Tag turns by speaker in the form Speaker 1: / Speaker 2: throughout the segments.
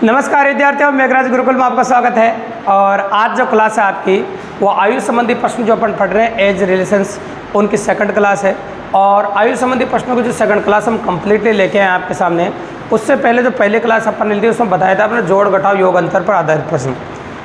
Speaker 1: नमस्कार विद्यार्थियों, मेघराज गुरुकुल में आपका स्वागत है। और आज जो क्लास है आपकी वो आयु संबंधी प्रश्न जो अपन पढ़ रहे हैं एज रिलेशंस, उनकी सेकंड क्लास है। और आयु संबंधी प्रश्नों की जो सेकंड क्लास हम कंप्लीटली लेके आए आपके सामने। उससे पहले जो पहले क्लास अपन ने ली थी उसमें बताया था अपने जोड़ घटाव योग अंतर पर आधारित प्रश्न।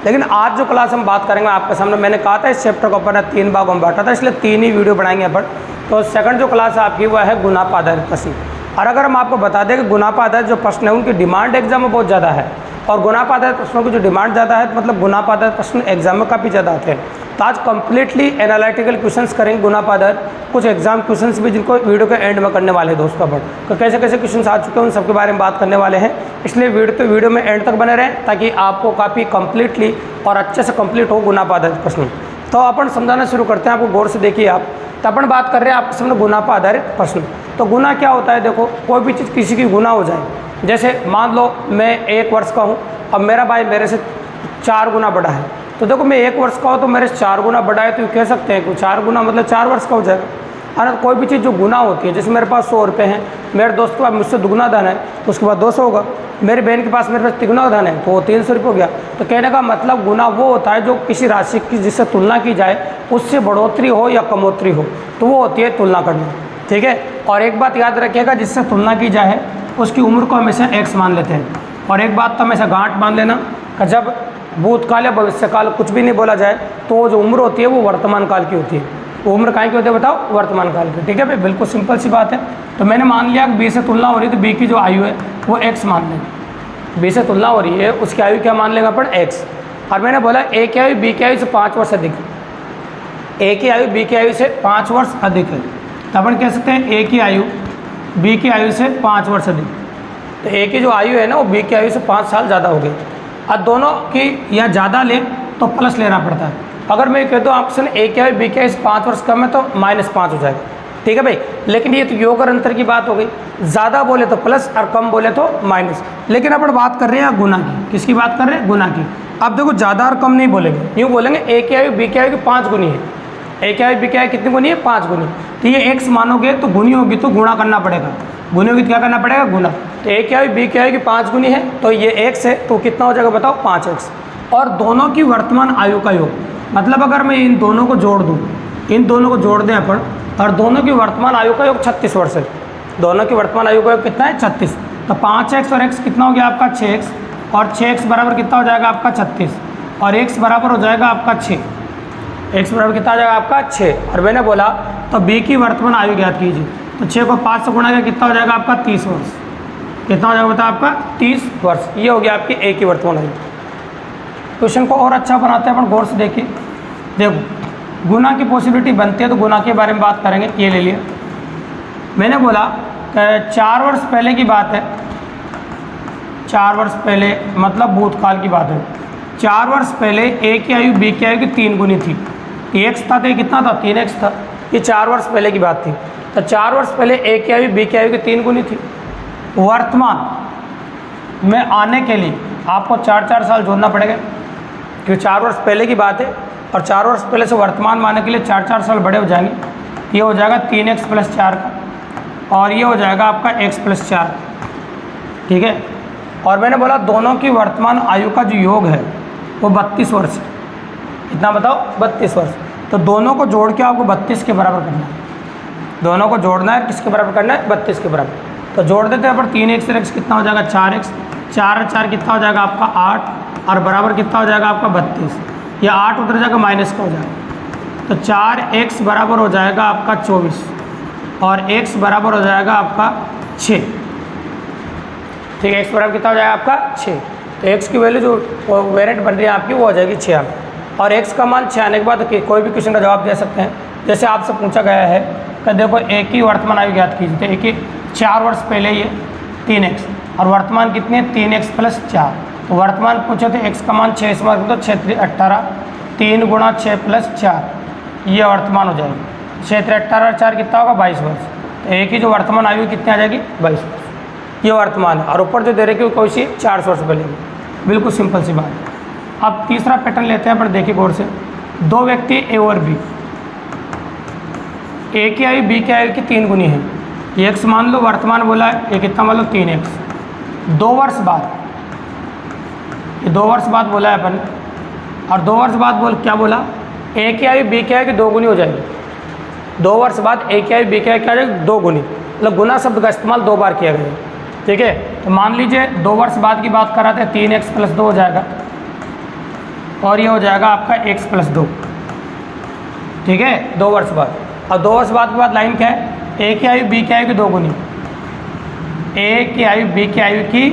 Speaker 1: लेकिन आज जो क्लास हम बात करेंगे आपके सामने, मैंने कहा था इस चैप्टर को अपन ने 3 भागों में बांटा था, इसलिए 3 ही वीडियो बनाएंगे अपन। तो सेकंड जो क्लास है आपकी वह है गुणा पर आधारित प्रश्न। और अगर हम आपको बता दें कि गुणा पर आधारित जो प्रश्न है उनकी डिमांड एग्जाम में बहुत ज़्यादा है, और गुणा पर आधारित प्रश्नों की जो डिमांड ज़्यादा है, मतलब गुणा पर आधारित प्रश्न एग्जाम में काफ़ी ज़्यादा आते हैं। तो आज कंप्लीटली एनालिटिकल क्वेश्चंस करेंगे गुणा पर आधारित, कुछ एग्जाम क्वेश्चंस भी जिनको वीडियो के एंड में करने वाले हैं दोस्तों अपन। तो कैसे कैसे क्वेश्चंस आ चुके हैं उन सबके बारे में बात करने वाले हैं, इसलिए वीडियो में एंड तक बने रहें ताकि आपको काफ़ी कंप्लीटली और अच्छे से कंप्लीट हो गुणा पर आधारित प्रश्न। तो अपन समझाना शुरू करते हैं, आपको गौर से देखिए आप। तो अपन बात कर रहे हैं आपके सामने गुणा पर आधारित प्रश्न। तो गुणा क्या होता है, देखो कोई भी चीज़ किसी की गुणा हो जाए, जैसे मान लो मैं 1 वर्ष का हूँ, अब मेरा भाई मेरे से 4 गुना बड़ा है। तो देखो मैं 1 वर्ष का हूँ तो मेरे से 4 गुना बड़ा है, तो कह सकते हैं कि 4 गुना मतलब 4 वर्ष का हो जाएगा। और कोई भी चीज़ जो गुना होती है, जैसे मेरे पास 100 रुपये हैं, मेरे दोस्त के पास मुझसे दुगुना धन है तो उसके बाद 200 होगा। मेरी बहन के पास मेरे पास तिगुना धन है तो वो 300 रुपये हो गया। तो कहने का मतलब गुना वो होता है जो किसी राशि की जिससे तुलना की जाए उससे बढ़ोतरी हो या कमोतरी हो, तो वो होती है तुलना करना। ठीक है। और एक बात याद रखिएगा, जिससे तुलना की जाए उसकी उम्र को हमेशा x मान लेते हैं। और एक बात तो हमेशा गांठ मान लेना कि जब भूतकाल या भविष्यकाल कुछ भी नहीं बोला जाए तो वो जो उम्र होती है वो वर्तमान काल की होती है। वो उम्र काहे की होती है बताओ, वर्तमान काल की। ठीक है भाई, बिल्कुल सिंपल सी बात है। तो मैंने मान लिया कि b से तुलना हो रही है तो b की जो आयु है वो x मान लेंगे। b से तुलना हो रही है उसकी आयु क्या मान लेंगे अपन, x। और मैंने बोला a की आयु b की आयु से 5 वर्ष अधिक है, a की आयु b की आयु से 5 वर्ष अधिक है। तो अपन कह सकते हैं a की आयु b की आयु से 5 वर्ष अधिक। तो a की जो आयु है ना वो b की आयु से 5 साल ज़्यादा हो गई। अब दोनों की या ज़्यादा लें तो प्लस लेना पड़ता है। अगर मैं कह दूँ ऑप्शन a की आयु b की आयु से 5 वर्ष कम है तो -5 हो जाएगा। ठीक है भाई, लेकिन ये तो योग और अंतर की बात हो गई। ज़्यादा बोले तो प्लस और कम बोले तो माइनस। लेकिन अपन बात कर रहे हैं गुना की। किसकी बात कर रहे हैं, गुना की। अब देखो ज़्यादा और कम नहीं बोलेंगे, यूँ बोलेंगे a की आयु b की आयु की 5 गुनी है। a की आयु b की आयु कितनी गुनी है, 5 गुनी। तो ये x मानोगे तो गुनी होगी तो गुणा करना पड़ेगा, गुनी होगी तो क्या करना पड़ेगा, गुना। तो a की आयु b की आयु की 5 गुनी है तो ये x है, तो कितना हो जाएगा बताओ, 5x। और दोनों की वर्तमान आयु का योग, मतलब अगर मैं इन दोनों को जोड़ दूँ, इन दोनों को जोड़ दें अपन, और दोनों की वर्तमान आयु का योग 36 वर्ष है। दोनों की वर्तमान आयु का योग कितना है, 36। तो 5x और x कितना हो गया आपका, 6x। और 6x बराबर कितना हो जाएगा आपका, 36। और x बराबर हो जाएगा आपका 6। x बराबर कितना आ जाएगा आपका, 6। और मैंने बोला तो b की वर्तमान आयु ज्ञात कीजिए। तो 6 को 5 से गुणा किया कितना हो जाएगा आपका, 30 वर्ष। कितना हो जाएगा बताओ आपका, 30 वर्ष। ये हो गया आपकी a की वर्तमान आयु। क्वेश्चन को और अच्छा बनाते हैं अपन, गौर से देखिए। देखो गुना की पॉसिबिलिटी बनती है तो गुना के बारे में बात करेंगे। ये ले लिया, मैंने बोला कि 4 वर्ष पहले की बात है, 4 वर्ष पहले मतलब भूतकाल की बात है। 4 वर्ष पहले a की आयु b की आयु की 3 गुनी थी। x था तो ये कितना था, 3x था। ये 4 वर्ष पहले की बात थी। तो 4 वर्ष पहले a की आयु b की आयु की 3 गुनी थी। वर्तमान में आने के लिए आपको 4-4 साल जोड़ना पड़ेगा, क्योंकि 4 वर्ष पहले की बात है। और 4 वर्ष पहले से वर्तमान में आने के लिए 4-4 साल बड़े हो जाएंगे। ये हो जाएगा 3x + 4 का, और ये हो जाएगा आपका x + 4। ठीक है। और मैंने बोला दोनों की वर्तमान आयु का जो योग है वो 32 वर्ष है। कितना बताओ, 32 वर्ष। तो दोनों को जोड़ के आपको 32 के बराबर करना है। दोनों को जोड़ना है, किसके बराबर करना है, 32 के बराबर। तो जोड़ देते हैं पर 3x और x कितना हो जाएगा, 4x। 4 और 4 कितना हो जाएगा आपका, 8। और बराबर कितना हो जाएगा आपका, 32। या 8 उधर जाएगा माइनस का हो जाएगा। तो 4x बराबर हो जाएगा आपका 24 और x बराबर हो जाएगा आपका 6। ठीक है, x बराबर कितना हो जाएगा आपका, 6। तो x की वैल्यू जो वेरिएंट बन रही है आपकी वो हो जाएगी 6 आपकी। और x का मान 6 आने के बाद कोई भी क्वेश्चन का जवाब दे सकते हैं। जैसे आपसे पूछा गया है कि देखो a की वर्तमान आयु ज्ञात कीजिए, तो a की 4 वर्ष पहले ये 3x और वर्तमान कितनी है, 3x + 4। तो वर्तमान पूछे तो x का मान 6, इस मार्क तो 6 3 18, 3 गुणा 6 + 4, ये वर्तमान हो जाएगी। 6 3 18 और 4 कितना होगा, 22 वर्ष। तो a की जो वर्तमान आयु कितनी आ जाएगी, 22 वर्ष। ये वर्तमान है। और ऊपर जो दे रखी कोई सी 400 वर्ष पहले, बिल्कुल सिंपल सी बात है। अब तीसरा पैटर्न लेते हैं पर देखिए गौर से। 2 व्यक्ति a और b, a की आयु b की आयु की 3 गुनी है। x मान लो वर्तमान बोला है, ये कितना मान लो 3x। 2 वर्ष बाद ये 2 वर्ष बाद बोला है अपन, और 2 वर्ष बाद क्या बोला, ए की आयु बी की आयु की 2 गुनी हो जाएगी। 2 वर्ष बाद ए की आयु बी की आयु क्या हो जाएगी, 2 गुनी, मतलब गुना शब्द का इस्तेमाल 2 बार किया गया है। ठीक है, तो मान लीजिए 2 वर्ष बाद की बात कर रहे थे, 3x + 2 हो जाएगा, और ये हो जाएगा आपका x + 2। ठीक है, 2 वर्ष बाद। और 2 वर्ष बाद के बाद लाइन क्या है, ए की आयु बी की आयु की 2 गुनी, ए की आयु बी की आयु की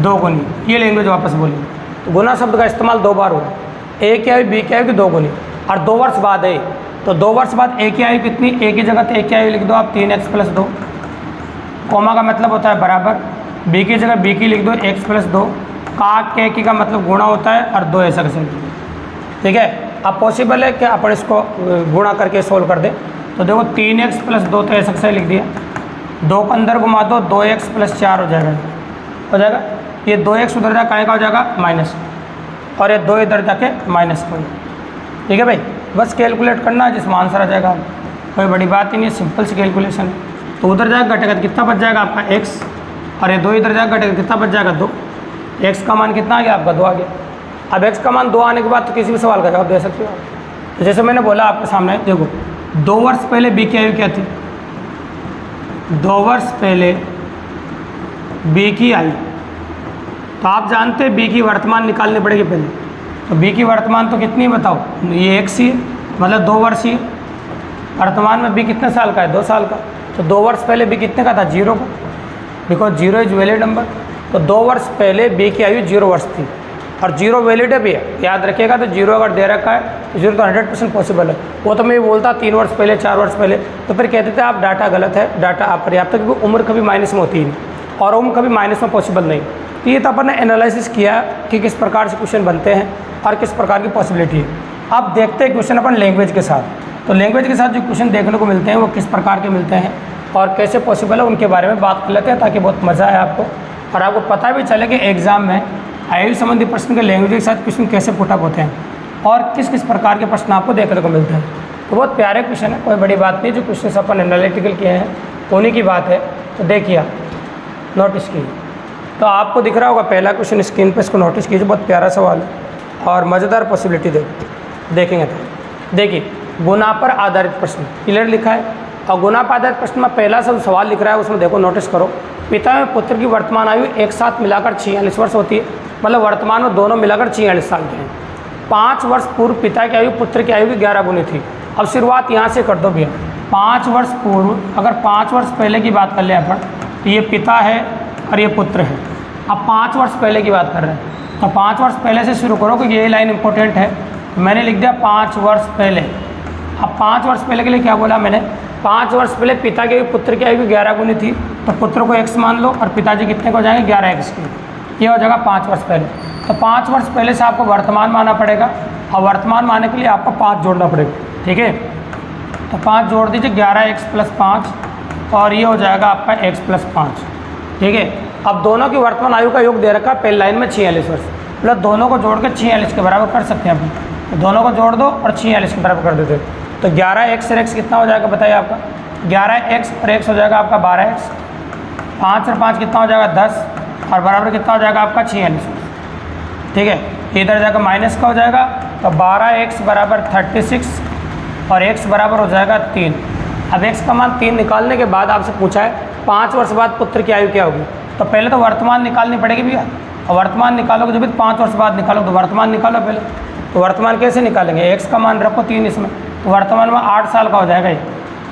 Speaker 1: 2 गुनी, ये लैंग्वेज वापस बोली। तो गुना शब्द का इस्तेमाल 2 बार हुआ, ए की आयु बी की आयु की 2 गुनी, और 2 वर्ष बाद है, तो 2 वर्ष बाद ए की आयु कितनी, ए की जगह ए की आयु लिख दो आप 3x + 2, कोमा का मतलब होता है बराबर, बी की जगह बी की लिख दो x + 2, का के का मतलब गुणा होता है, और 2 ऐसा कैसे। ठीक है, अब पॉसिबल है कि अपन इसको गुणा करके सोल्व कर दें। तो देखो 3x + 2 तो ऐसा कैसे लिख दिया, 2 को अंदर घुमा दो, 2x + 4 हो जाएगा। ये 2x उधर जा का हो जाएगा माइनस, और ये 2 इधर जाके माइनस का। ठीक है भाई, बस कैलकुलेट करना है जिसमें आंसर आ जाएगा, कोई बड़ी बात ही नहीं है, सिंपल सी कैलकुलेशन है। तो उधर जाएगा घटेगा तो कितना बच जाएगा आपका x, और ये 2 इधर जाएगा घटेगा कितना बच जाएगा 2, x का मान कितना आ गया आपका 2 आ गया। अब x का मान 2 आने के बाद तो किसी भी सवाल का जवाब दे सकते हो। तो जैसे मैंने बोला आपके सामने, देखो 2 वर्ष पहले b की आयु क्या थी, 2 वर्ष पहले b की आयु, तो आप जानते हैं b की वर्तमान निकालनी पड़ेगी पहले। तो b की वर्तमान तो कितनी है बताओ, ये x ही है, मतलब 2 वर्ष ही है। वर्तमान में b कितने साल का है, 2 साल का। तो 2 वर्ष पहले b कितने का था, 0 का, बिकॉज 0 इज वैलिड नंबर। तो 2 वर्ष पहले b की आयु 0 वर्ष थी, और 0 वैलिड है भी है, याद रखिएगा। तो 0 अगर दे रखा है तो 0 तो 100% पॉसिबल है। वो तो मैं ये बोलता 3 वर्ष पहले, 4 वर्ष पहले, तो फिर कहते थे आप डाटा गलत है, डाटा आप पर्याप्त है, क्योंकि उम्र कभी माइनस में होती ही नहीं, और उम्र कभी माइनस में पॉसिबल नहीं। तो ये तो अपन ने एनालिसिस किया कि किस प्रकार से क्वेश्चन बनते हैं और किस प्रकार की पॉसिबिलिटी है। अब देखते हैं क्वेश्चन अपन लैंग्वेज के साथ। तो लैंग्वेज के साथ जो क्वेश्चन देखने को मिलते हैं वो किस प्रकार के मिलते हैं और कैसे पॉसिबल है, उनके बारे में बात कर लेते हैं, ताकि बहुत मज़ा आए आपको, और आपको पता भी चले कि एग्ज़ाम में आयु संबंधी प्रश्न के लैंग्वेज के साथ क्वेश्चन कैसे पुटअप होते हैं और किस किस प्रकार के प्रश्न आपको देखने को मिलते हैं। तो बहुत प्यारे क्वेश्चन है, कोई बड़ी बात नहीं। जो क्वेश्चन अपन एनालिटिकल किए हैं उन्हीं की बात है। तो देखिए आप नोटिस कीजिए, तो आपको दिख रहा होगा पहला क्वेश्चन स्क्रीन पे, इसको नोटिस कीजिए, बहुत प्यारा सवाल है और मज़ेदार पॉसिबिलिटी देखेंगे। तो देखिए, गुना पर आधारित प्रश्न क्लियर लिखा है, और गुना पर आधारित प्रश्न में पहला सवाल लिख रहा है, उसमें देखो नोटिस करो, पिता एवं पुत्र की वर्तमान आयु एक साथ मिलाकर 46 वर्ष होती है, मतलब वर्तमान में दोनों मिलाकर 46 साल के हैं। 5 वर्ष पूर्व पिता की आयु पुत्र की आयु की 11 गुनी थी। अब शुरुआत यहाँ से कर दो भैया, 5 वर्ष पूर्व, अगर 5 वर्ष पहले की बात कर ले अपन, तो ये पिता है और ये पुत्र है। अब 5 वर्ष पहले की बात कर रहे हैं, तो 5 वर्ष पहले से शुरू करो, क्योंकि ये लाइन इंपॉर्टेंट है। तो मैंने लिख दिया 5 वर्ष पहले। अब 5 वर्ष पहले के लिए क्या बोला मैंने, 5 वर्ष पहले पिता की पुत्र की आयु की 11 गुनी थी, तो पुत्र को x मान लो और पिताजी कितने को हो जाएंगे 11x के, ये हो जाएगा 5 वर्ष पहले। तो 5 वर्ष पहले से आपको वर्तमान माना पड़ेगा, और वर्तमान मानने के लिए आपको 5 जोड़ना पड़ेगा। ठीक है, तो 5 जोड़ दीजिए, 11x + 5, और ये हो जाएगा आपका x + 5। ठीक है, अब दोनों की वर्तमान आयु का योग दे रखा है पहली लाइन में 46 वर्ष, मतलब दोनों को जोड़ के 46 के बराबर कर सकते हैं अपन। तो दोनों को जोड़ दो और 46 के बराबर कर देते हैं। तो 11x और x कितना हो जाएगा बताइए आपका, 11x और x हो जाएगा आपका 12x, 5 और 5 कितना हो जाएगा 10, और बराबर कितना हो जाएगा आपका 46। ठीक है, इधर जाकर माइनस का हो जाएगा, तो 12x बराबर 36 और x बराबर हो जाएगा 3। अब x का मान 3 निकालने के बाद आपसे पूछा है 5 वर्ष बाद पुत्र की आयु क्या होगी, तो पहले तो वर्तमान निकालनी पड़ेगी भैया, और वर्तमान निकालोगे जब 5 वर्ष बाद निकालो, तो वर्तमान निकालो पहले। तो वर्तमान कैसे निकालेंगे, x का मान रखो 3 इसमें, तो वर्तमान में 8 साल का हो जाएगा ये,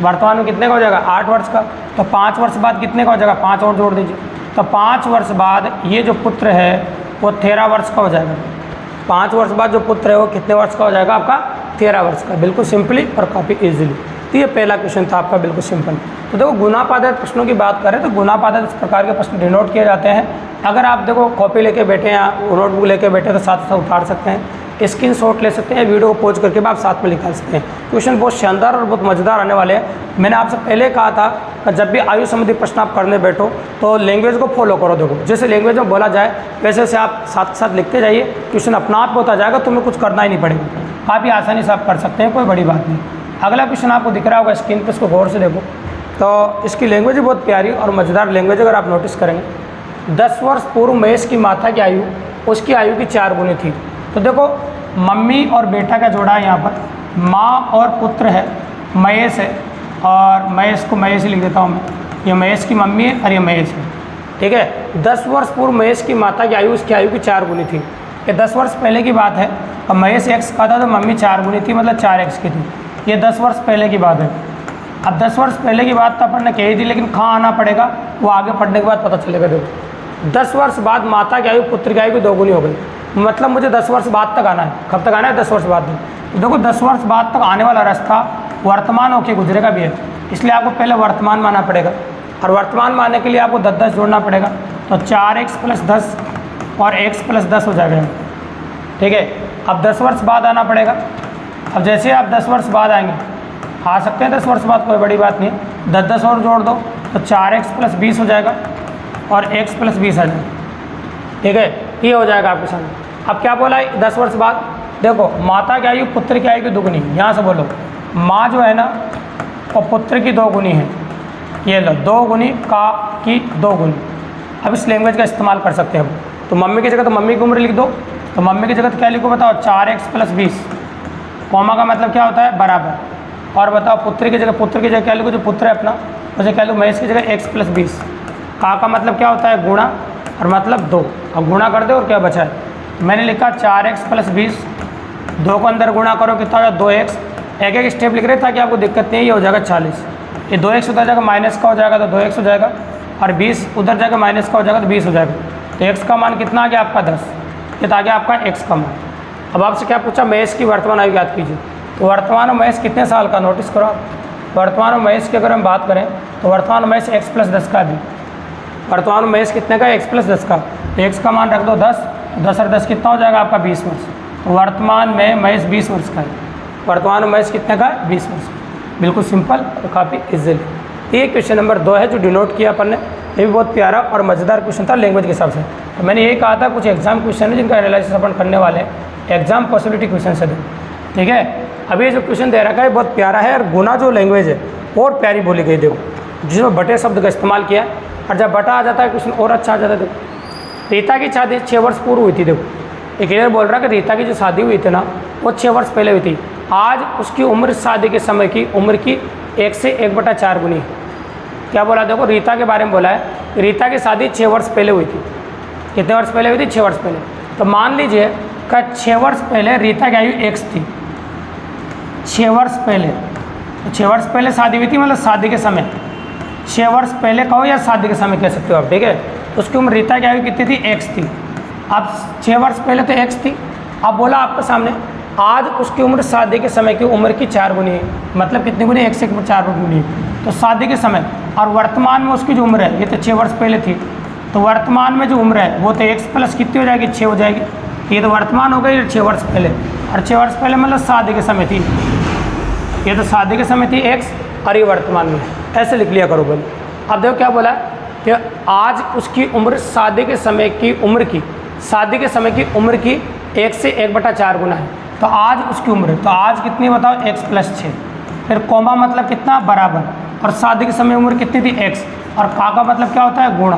Speaker 1: वर्तमान में कितने का हो जाएगा 8 वर्ष का। तो 5 वर्ष बाद कितने का हो जाएगा, 5 और जोड़ दीजिए, तो 5 वर्ष बाद ये जो पुत्र है वो 13 वर्ष का हो जाएगा। 5 वर्ष बाद जो पुत्र है वो कितने वर्ष का हो जाएगा आपका 13 वर्ष का, बिल्कुल सिंपली और काफ़ी ईजिली। तो ये पहला क्वेश्चन था आपका, बिल्कुल सिंपल। तो देखो गुना पाधारित प्रश्नों की बात करें तो गुना पाधारित इस प्रकार के प्रश्न डिनोट किए जाते हैं। अगर आप देखो कॉपी लेके बैठे या नोटबुक लेके बैठे तो साथ साथ उतार सकते हैं, स्क्रीनशॉट ले सकते हैं, वीडियो को पॉज करके भी आप साथ में निकाल सकते हैं। क्वेश्चन बहुत शानदार और बहुत मज़ेदार आने वाले हैं। मैंने आपसे पहले कहा था कि जब भी आयु संबंधी प्रश्न आप करने बैठो तो लैंग्वेज को फॉलो करो। देखो जैसे लैंग्वेज में बोला जाए वैसे वैसे आप साथ साथ लिखते जाइए, क्वेश्चन अपना आप होता जाएगा, तुम्हें कुछ करना ही नहीं पड़ेगा, काफ़ी आसानी से आप कर सकते हैं, कोई बड़ी बात नहीं। अगला क्वेश्चन आपको दिख रहा होगा स्क्रीन पर, इसको गौर से देखो। तो इसकी लैंग्वेज बहुत प्यारी और मज़ेदार लैंग्वेज, अगर आप नोटिस करेंगे। 10 वर्ष पूर्व महेश की माता की आयु उसकी आयु की 4 गुनी थी। तो देखो मम्मी और बेटा का जोड़ा है यहाँ पर, माँ और पुत्र है, महेश है, और महेश को महेश ही लिख देता हूँ मैं, ये महेश की मम्मी है और ये महेश है, ठीक है। 10 वर्ष पूर्व महेश की माता की आयु उसकी आयु की 4 गुनी थी। ये 10 वर्ष पहले की बात है, और महेश x का था तो मम्मी 4 गुनी थी, मतलब 4x की थी। ये 10 वर्ष पहले की बात है। अब 10 वर्ष पहले की बात तो अपन ने कही थी, लेकिन कहाँ आना पड़ेगा वो आगे पढ़ने के बाद पता चलेगा। देखो 10 वर्ष बाद माता की आयु पुत्र की आयु की 2 गुनी हो गई, मतलब मुझे 10 वर्ष बाद तक आना है। कब तक आना है? 10 वर्ष बाद में। तो देखो 10 वर्ष बाद तक आने वाला रास्ता वर्तमान होके गुजरेगा भी है, इसलिए आपको पहले वर्तमान मानना पड़ेगा, और वर्तमान मानने के लिए आपको 10 जोड़ना पड़ेगा। तो 4x + 10 और x + 10 हो जाएगा, ठीक है। अब 10 वर्ष बाद आना पड़ेगा। अब जैसे आप 10 वर्ष बाद आएंगे, आ सकते हैं 10 वर्ष बाद, कोई बड़ी बात नहीं, 10 और जोड़ दो तो 4x + 20 हो जाएगा और x + 20 आ जाएगा, ठीक है। ये हो जाएगा आपके सामने। अब क्या बोला है 10 वर्ष बाद? देखो माता की आयु पुत्र की आयु की 2 गुनी, यहाँ से बोलो माँ जो है ना वो पुत्र की 2 गुनी है, ये लो 2 गुनी का की 2 गुनी। अब इस लैंग्वेज का इस्तेमाल कर सकते हैं हम। तो मम्मी की जगह तो मम्मी की उम्र लिख दो, तो मम्मी की जगह तो क्या लिखो बताओ? 4x + 20, कॉमा का मतलब क्या होता है? बराबर। और बताओ पुत्र की जगह, पुत्र की जगह क्या लिखो? जो पुत्र है अपना उसे क्या लिखो? महेश की जगह x + 20, का मतलब क्या होता है? गुणा, और मतलब 2। अब गुणा कर दो और क्या बचा है? मैंने लिखा 4x + 20, 2 को अंदर गुणा करो कितना होगा? 2x। एक एक स्टेप लिख रहे ताकि आपको दिक्कत नहीं, ये हो जाएगा 40। ये 2x उधर जाएगा माइनस का हो जाएगा तो 2x हो जाएगा, और 20 उधर जाएगा माइनस का हो जाएगा तो 20 हो जाएगा। तो x का मान कितना आ गया आपका? 10। ये तो आ गया आपका x का मान। अब आपसे क्या पूछा? महेश की वर्तमान आयु याद कीजिए। तो वर्तमान महेश कितने साल का? नोटिस करो आप, वर्तमान महेश की अगर हम बात करें तो वर्तमान महेश x + 10 का भी, वर्तमान महेश कितने का? x + 10 का। तो x का मान रख दो 10, 10 और 10 कितना हो जाएगा आपका? 20 वर्ष। तो वर्तमान में महेश 20 वर्ष का है। वर्तमान महेश कितने का? 20 वर्ष। बिल्कुल सिंपल और काफ़ी इजीली। ये क्वेश्चन नंबर 2 है जो डिनोट किया अपन ने। ये भी बहुत प्यारा और मज़ेदार क्वेश्चन था लैंग्वेज के हिसाब से। तो मैंने यही कहा था कुछ एग्जाम क्वेश्चन है जिनका एनालिसिस अपन करने वाले हैं, एग्जाम पॉसिबिलिटी क्वेश्चन से, ठीक है। अभी ये जो क्वेश्चन दे रखा है बहुत प्यारा है, और गुना जो लैंग्वेज है और प्यारी बोली गई, देखो जिसमें बटे शब्द का इस्तेमाल किया है, और जब बटा आ जाता है क्वेश्चन और अच्छा आ जाता है। देखो रीता की शादी 6 वर्ष पूर्व हुई थी। देखो एक क्लियर बोल रहा है कि रीता की जो शादी हुई थी ना वो 6 वर्ष पहले हुई थी। आज उसकी उम्र शादी के समय की उम्र की 1 से 1/4 गुनी। क्या बोला? देखो रीता के बारे में बोला है, रीता की शादी 6 वर्ष पहले हुई थी। कितने वर्ष पहले हुई थी? 6 वर्ष पहले। तो मान लीजिए कि 6 वर्ष पहले रीता की आयु x थी, 6 वर्ष पहले। तो 6 वर्ष पहले शादी हुई थी, मतलब शादी के समय। 6 वर्ष पहले कहो या शादी के समय कह सकते हो आप, ठीक है। तो उसकी उम्र रीता की आयु कितनी थी? x थी। अब 6 वर्ष पहले तो x थी, अब बोला आपके सामने आज उसकी उम्र शादी के समय की उम्र की 4 गुनी है, मतलब कितनी गुनी? 1 से 4 गुनी। तो शादी के समय और वर्तमान में उसकी जो उम्र है, ये तो 6 वर्ष पहले थी, तो वर्तमान में जो उम्र है वो तो x + कितनी हो जाएगी? 6 हो जाएगी। ये तो वर्तमान हो गई 6 वर्ष पहले, और 6 वर्ष पहले मतलब शादी के समय थी। ये तो शादी के समय थी x, और ये वर्तमान में, ऐसे लिख लिया करो बोले। अब देखो क्या बोला कि आज उसकी उम्र शादी के समय की उम्र की, शादी के समय की उम्र की 1 से 1/4 गुना है। तो आज उसकी उम्र, तो आज कितनी बताओ? x + 6, फिर कॉमा मतलब कितना? बराबर, और शादी के समय उम्र कितनी थी? x, और का मतलब क्या होता है? गुणा,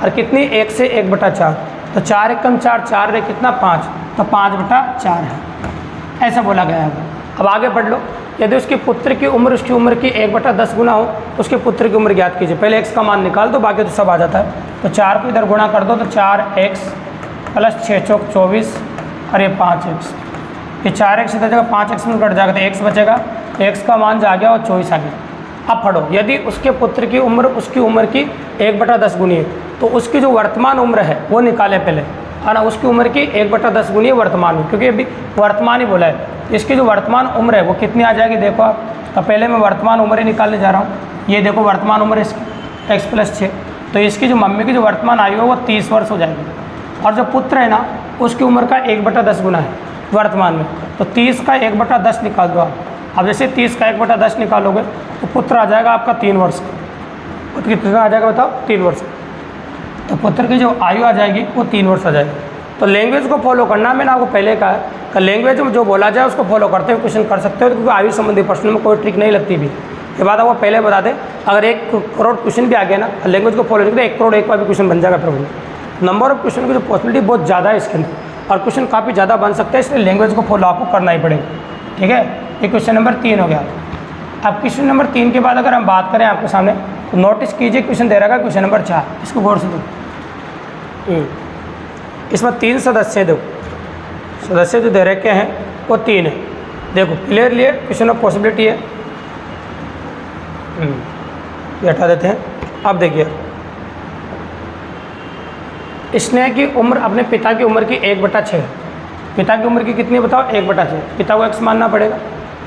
Speaker 1: और कितनी? 1 से 1/4। तो 4 × 4, 4 रे कितना? 5, तो 5/4 है, ऐसा बोला गया है। अब आगे बढ़ लो। यदि उसके पुत्र की उम्र उसकी उम्र की 1/10 गुना हो तो उसके पुत्र की उम्र ज्ञात कीजिए। पहले x का मान निकाल दो, बाकी तो सब आ जाता है। तो 4 को इधर गुणा कर दो तो 4x + 6 × 4 = 24, और ये 5x। ये 4x इधर जगह 5x में कट जाएगा तो x बचेगा, तो x का मान जा गया और 24 आ गया। अब पढ़ो, यदि उसके पुत्र की उम्र उसकी उम्र की 1/10 गुनी है तो उसकी जो वर्तमान उम्र है वो निकाले पहले, है ना। उसकी उम्र की 1/10 गुनी है वर्तमान में, क्योंकि अभी वर्तमान ही बोला है। इसकी जो वर्तमान उम्र है वो कितनी आ जाएगी? देखो आप, तो पहले मैं वर्तमान उम्र ही निकालने जा रहा हूँ। ये देखो वर्तमान उम्र इसकी x + 6, तो इसकी जो मम्मी की जो वर्तमान आयु है वो 30 वर्ष हो जाएगी, और जो पुत्र है ना उसकी उम्र का 1/10 गुना है वर्तमान में, तो 30 का 1/10 निकाल दो आप। अब जैसे 30 का 1/10 निकालोगे तो पुत्र आ जाएगा आपका 3 वर्ष का। पुत्र कितना आ जाएगा बताओ? 3 वर्ष। तो पुत्र की जो आयु आ जाएगी वो 3 वर्ष आ जाएगी। तो लैंग्वेज को फॉलो करना, मैंने आपको पहले कहा कि लैंग्वेज में जो बोला जाए उसको फॉलो करते हुए क्वेश्चन कर सकते हो, क्योंकि आयु संबंधी प्रश्नों में कोई ट्रिक नहीं लगती भी। ये बात आपको पहले बता दें, अगर 1 करोड़ क्वेश्चन भी आ गया ना लैंग्वेज को फॉलो करके 1 करोड़ एक बार भी क्वेश्चन बन जाएगा प्रभु। नंबर ऑफ क्वेश्चन की जो पॉसिबिलिटी बहुत ज़्यादा है इसके अंदर, और क्वेश्चन काफ़ी ज़्यादा बन सकता है, इसलिए लैंग्वेज को फॉलो आपको करना ही पड़ेगा। ठीक है, ये क्वेश्चन नंबर 3 हो गया। अब क्वेश्चन नंबर 3 के बाद अगर हम बात करें आपके सामने, तो नोटिस कीजिए क्वेश्चन दे रहा है क्वेश्चन नंबर 4, इसको गौर से दो। इसमें 3 सदस्य दो, सदस्य जो दे रखे हैं वो 3 है। देखो क्लियरली है, क्वेश्चन ऑफ पॉसिबिलिटी है, ये हटा देते हैं। अब देखिए, स्नेह की उम्र अपने पिता की उम्र की 1/6, पिता की उम्र की कितनी बताओ, 1/6, पिता को x मानना पड़ेगा।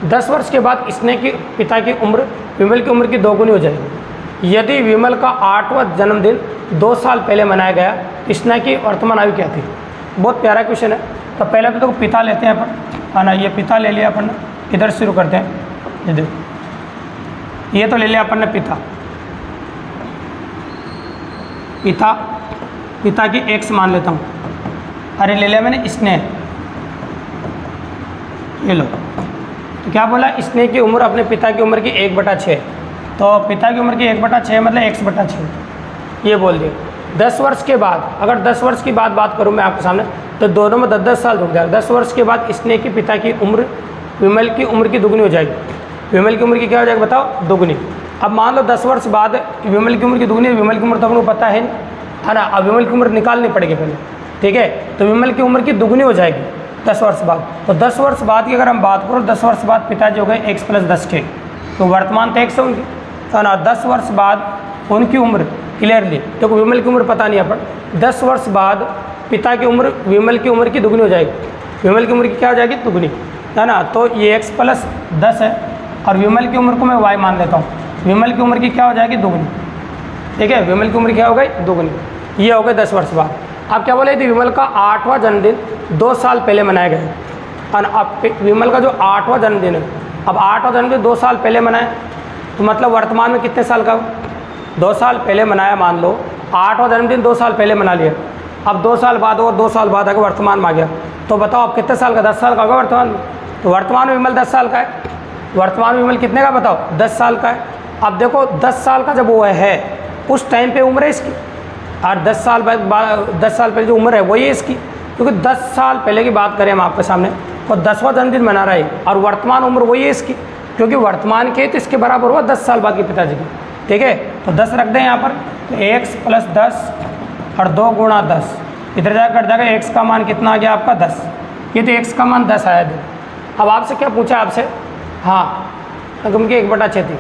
Speaker 1: 10 वर्ष के बाद स्नेह की पिता की उम्र विमल की उम्र की 2 गुनी हो जाएगी। यदि विमल का 8वां जन्मदिन 2 साल पहले मनाया गया, स्नेह की वर्तमान आयु क्या थी? बहुत प्यारा क्वेश्चन है। तो पहले तो पिता लेते हैं अपन, है ना, ये पिता ले लिया अपन ने, इधर शुरू करते हैं। ये देखो, ये तो ले लिया अपन ने पिता, पिता, पिता की x मान लेता हूँ, अरे ले लिया मैंने स्नेह, ये लो। तो क्या बोला, स्नेह की उम्र अपने पिता की उम्र की 1/6, तो पिता की उम्र की 1/6 मतलब x/6, ये बोल दिया। 10 वर्ष के बाद, अगर 10 वर्ष की बात करूँ मैं आपके सामने, तो दोनों में 10-10 साल रुक जाएगा। 10 वर्ष के बाद स्नेह की पिता की उम्र विमल की उम्र की दुगनी हो जाएगी। विमल की उम्र की क्या हो जाएगी बताओ, दुगनी। अब मान लो 10 वर्ष बाद विमल की उम्र की दुगनी, विमल की उम्र तो आपको पता है ना, अब विमल की उम्र निकालनी पड़ेगी पहले। ठीक है, तो विमल की उम्र की दुगनी हो जाएगी 10 वर्ष बाद। तो 10 वर्ष बाद की अगर हम बात करो, 10 वर्ष बाद पिताजी हो गए x + 10 के, तो वर्तमान तो x है उनकी, तो ना 10 वर्ष बाद उनकी उम्र क्लियरली देखो, विमल की उम्र पता नहीं है पर 10 वर्ष बाद पिता की उम्र विमल की उम्र की दुगनी हो जाएगी। विमल की उम्र की क्या हो जाएगी, दुगनी, है ना। तो ये x + 10 है, और विमल की उम्र को मैं y मान लेता हूँ। विमल की उम्र की क्या हो जाएगी, दुगनी। ठीक है, विमल की उम्र क्या हो गई, दुगनी। ये हो गए 10 वर्ष बाद। अब क्या बोले, यदि विमल का 8वां जन्मदिन 2 साल पहले मनाया गया, और अब विमल का जो 8वां जन्मदिन है, अब 8वां जन्मदिन 2 साल पहले मनाया, तो मतलब वर्तमान में कितने साल का, 2 साल पहले मनाया, मान लो 8वां जन्मदिन 2 साल पहले मना लिया। अब 2 साल बाद और 2 साल बाद आगे वर्तमान में आ गया, तो बताओ अब कितने साल का, 10 साल का होगा वर्तमान में। तो वर्तमान में विमल 10 साल का है, वर्तमान में विमल कितने का बताओ, 10 साल का है। अब देखो 10 साल का जब वो है, उस टाइम पे उम्र है इसकी, और 10 साल बाद 10 साल पहले जो उम्र है वही है इसकी, क्योंकि 10 साल पहले की बात करें हम आपके सामने, तो 10वां जन्मदिन मना रहा है, और वर्तमान उम्र वही है इसकी, क्योंकि वर्तमान के तो इसके बराबर हुआ 10 साल बाद के पिताजी की। ठीक है, तो 10 रख दें यहाँ पर, तो x + 10 और 2 × 10, इधर जाकर कट जाएगा, x का मान कितना आ गया आपका 10, ये तो x का मान 10 आया। अब आपसे क्या पूछा आपसे, हाँ उनकी 1/6 थी,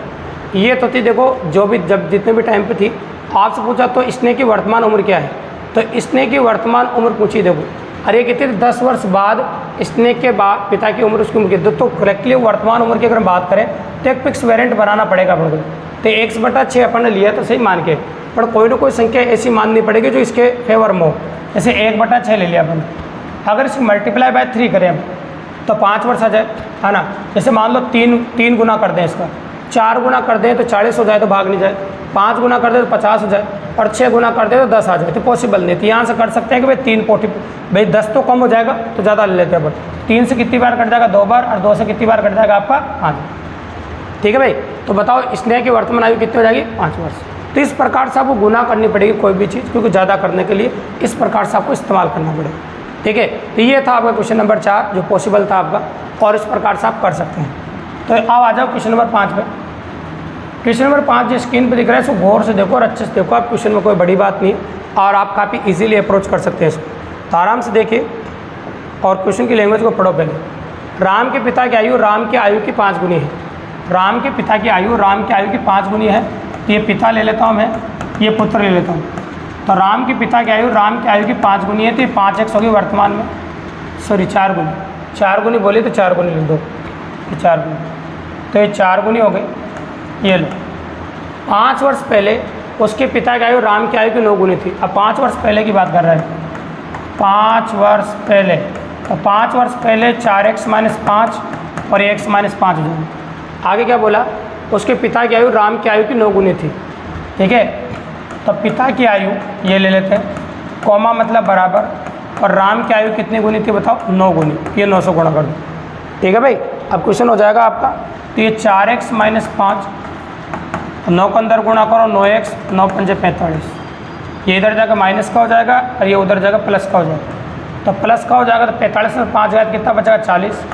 Speaker 1: ये तो थी देखो, जो भी जब जितने भी टाइम पे थी, आपसे पूछा तो स्नेह की वर्तमान उम्र क्या है, तो स्नेह की वर्तमान उम्र पूछी देखो, अरे कितने 10 वर्ष बाद स्नेह के बाद पिता की उम्र उसकी उम्र की, तो करेक्टली वर्तमान उम्र की अगर हम बात करें तो एक फिक्स वेरिएंट बनाना पड़ेगा अपन को। तो 1/6 अपन ने लिया तो सही मान के, पर कोई ना कोई संख्या ऐसी माननी पड़ेगी जो इसके फेवर में हो। जैसे 1/6 ले लिया अपन, अगर इसको मल्टीप्लाई बाय 3 करें हम तो 5 वर्ष आ जाए, है ना। जैसे मान लो 3 गुना कर दें इसका, 4 गुना कर दें तो 40 हो जाए तो भाग नहीं जाए, 5 गुना कर दे तो 50 हो जाए, और 6 गुना कर दे तो 10 आ जाए, तो पॉसिबल नहीं। तो यहाँ से कर सकते हैं कि भाई 3 पोटी, भाई 10 तो कम हो जाएगा तो ज़्यादा ले लेते हैं, बट 3 से कितनी बार कट जाएगा, 2 बार, और 2 से कितनी बार कट जाएगा आपका 5। ठीक है भाई, तो बताओ स्नेह की वर्तमान आयु कितनी हो जाएगी, 5 वर्ष। तो इस प्रकार से आपको गुना करनी पड़ेगी कोई भी चीज़, क्योंकि ज़्यादा करने के लिए इस प्रकार से आपको इस्तेमाल करना पड़ेगा। ठीक है, तो ये था आपका क्वेश्चन नंबर 4 जो पॉसिबल था आपका, और इस प्रकार से आप कर सकते हैं। तो अब आ जाओ क्वेश्चन नंबर 5 पे। क्वेश्चन नंबर 5 जो स्क्रीन पे दिख रहा है, इसको गौर से देखो और अच्छे से देखो। आप क्वेश्चन में कोई बड़ी बात नहीं है, और आप काफ़ी इजीली अप्रोच कर सकते हैं इसको, तो आराम से देखिए और क्वेश्चन की लैंग्वेज को पढ़ो पहले। राम के पिता की आयु राम की आयु की 5 गुनी है। राम के पिता की आयु राम की आयु की 5 गुनी है। तो ये पिता ले लेता हूँ मैं, ये पुत्र ले लेता हूँ। तो राम के पिता की आयु राम की आयु की 5 गुनी है, तो ये 5x होगी वर्तमान में, सॉरी 4 गुनी, 4 गुनी बोली तो 4 गुनी लिख दो, ये 4 गुनी, तो ये 4 गुनी हो गई। ये लो, 5 वर्ष पहले उसके पिता की आयु राम की आयु की 9 गुनी थी। अब 5 वर्ष पहले की बात कर रहा है, 5 वर्ष पहले, तो 5 वर्ष पहले 4x - 5 और ये x - 5 हो जाएगा। आगे क्या बोला, उसके पिता की आयु राम की आयु की 9 गुनी थी। ठीक है, तो पिता की आयु ये ले लेते हैं, कॉमा मतलब बराबर, और राम की आयु कितनी गुनी थी बताओ, 9 गुनी, ये 9 से गुणा कर दो। ठीक है भाई, अब क्वेश्चन हो जाएगा आपका, तो ये 4x - 5, 9 को अंदर गुणा करो, 9x, 9 × 5 = 45, ये इधर जाकर माइनस का हो जाएगा और ये उधर जाकर प्लस का हो जाएगा। तो प्लस का हो जाएगा तो 45 में 5 गया कितना बचेगा 40,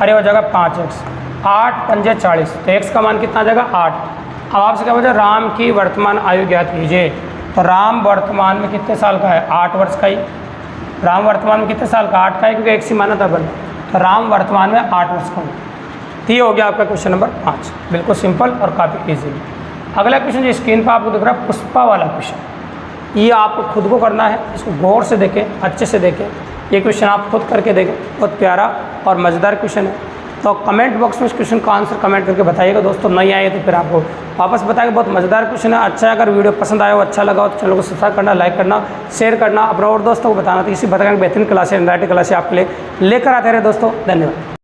Speaker 1: अरे हो जाएगा 5x, 8 पंजे 40, तो x का मान कितना आ जाएगा 8। अब आपसे क्या बोला राम की वर्तमान आयु ज्ञात कीजिए। तो राम वर्तमान में कितने साल का है 8 वर्ष का ही। राम वर्तमान में कितने साल का 8 का है क्योंकि x ही माना था अपन। तो राम वर्तमान में 8 वर्ष का होगा। तो ये हो गया आपका क्वेश्चन नंबर 5, बिल्कुल सिंपल और काफ़ी ईजी। अगला क्वेश्चन जो स्क्रीन पर आपको दिख रहा है पुष्पा वाला क्वेश्चन, ये आपको खुद को करना है, इसको गौर से देखें, अच्छे से देखें। ये क्वेश्चन आप खुद करके देखें, बहुत प्यारा और मज़ेदार क्वेश्चन है। तो कमेंट बॉक्स में इस क्वेश्चन का आंसर कमेंट करके बताइएगा दोस्तों, नहीं आए तो फिर आपको वापस बताएगा। बहुत मज़ेदार क्वेश्चन है। अच्छा अगर वीडियो पसंद आया हो, अच्छा लगा हो तो चैनल को सब्सक्राइब करना, लाइक करना, शेयर करना, अपने और दोस्तों को बताना। तो इसी प्रकार की बेहतरीन क्लासें, एनआईटी क्लासें आपके लिए लेकर आते रहे दोस्तों। धन्यवाद।